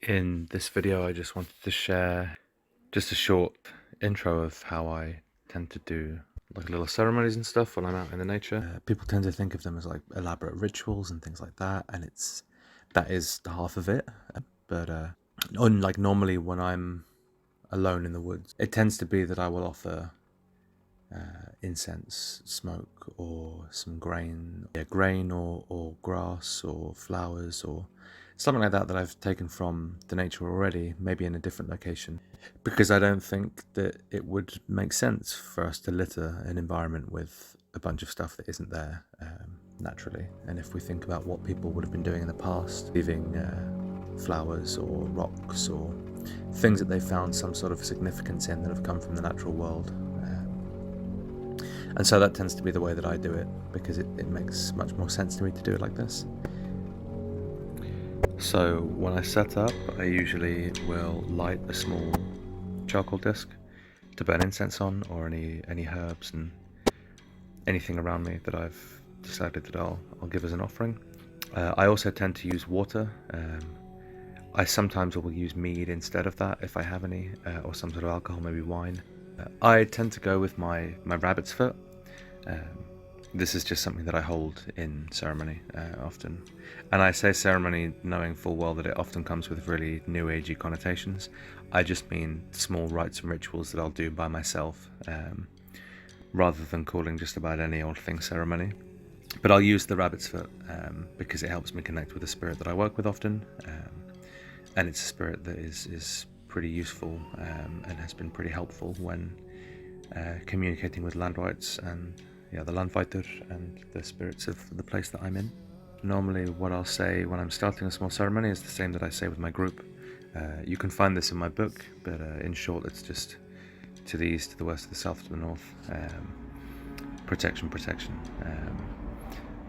In this video, I just wanted to share just a short intro of how I tend to do like little ceremonies and stuff when I'm out in the nature. People tend to think of them as like elaborate rituals and things like that, and that is the half of it. But normally when I'm alone in the woods, it tends to be that I will offer incense, smoke, or some grain, or grass or flowers or something like that I've taken from the nature already, maybe in a different location, because I don't think that it would make sense for us to litter an environment with a bunch of stuff that isn't there naturally. And if we think about what people would have been doing in the past, leaving flowers or rocks or things that they found some sort of significance in that have come from the natural world. And so that tends to be the way that I do it, because it makes much more sense to me to do it like this. So when I set up, I usually will light a small charcoal disc to burn incense on, or any herbs and anything around me that I've decided that I'll give as an offering. I also tend to use water. I sometimes will use mead instead of that if I have any, or some sort of alcohol, maybe wine. I tend to go with my rabbit's foot. This is just something that I hold in ceremony often. And I say ceremony knowing full well that it often comes with really new agey connotations. I just mean small rites and rituals that I'll do by myself, rather than calling just about any old thing ceremony. But I'll use the rabbit's foot because it helps me connect with the spirit that I work with often. And it's a spirit that is pretty useful and has been pretty helpful when communicating with landvættir and the landvættir and the spirits of the place that I'm in. Normally what I'll say when I'm starting a small ceremony is the same that I say with my group. You can find this in my book, but in short it's just to the east, to the west, to the south, to the north. Protection,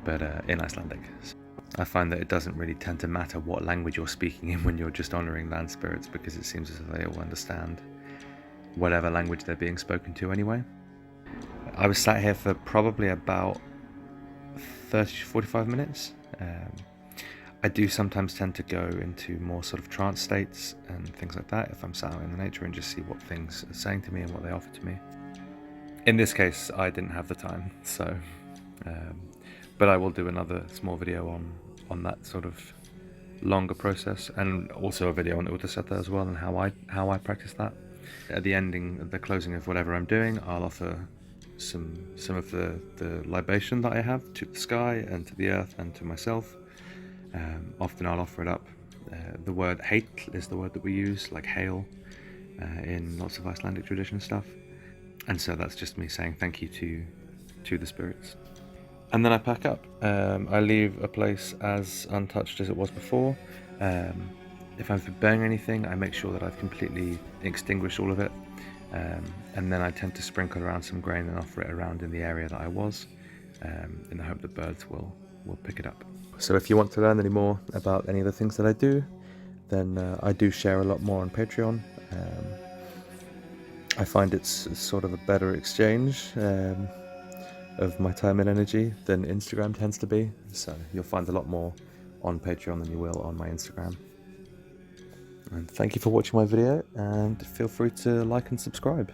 but in Icelandic. I find that it doesn't really tend to matter what language you're speaking in when you're just honouring land spirits, because it seems as if they all understand whatever language they're being spoken to anyway. I was sat here for probably about 30 to 45 minutes. I do sometimes tend to go into more sort of trance states and things like that if I'm sat out in the nature and just see what things are saying to me and what they offer to me. In this case, I didn't have the time, so but I will do another small video on that sort of longer process, and also a video on Útiseta as well, and how I practice that. At the closing of whatever I'm doing, I'll offer some of the libation that I have to the sky and to the earth and to myself. Often I'll offer it up. The word heill is the word that we use, like hail, in lots of Icelandic tradition stuff. And so that's just me saying thank you to the spirits. And then I pack up. I leave a place as untouched as it was before. If I'm burning anything, I make sure that I've completely extinguished all of it. And then I tend to sprinkle around some grain and offer it around in the area that I was, in the hope that birds will pick it up. So if you want to learn any more about any of the things that I do, then I do share a lot more on Patreon. I find it's sort of a better exchange of my time and energy than Instagram tends to be. So you'll find a lot more on Patreon than you will on my Instagram. And thank you for watching my video, and feel free to like and subscribe.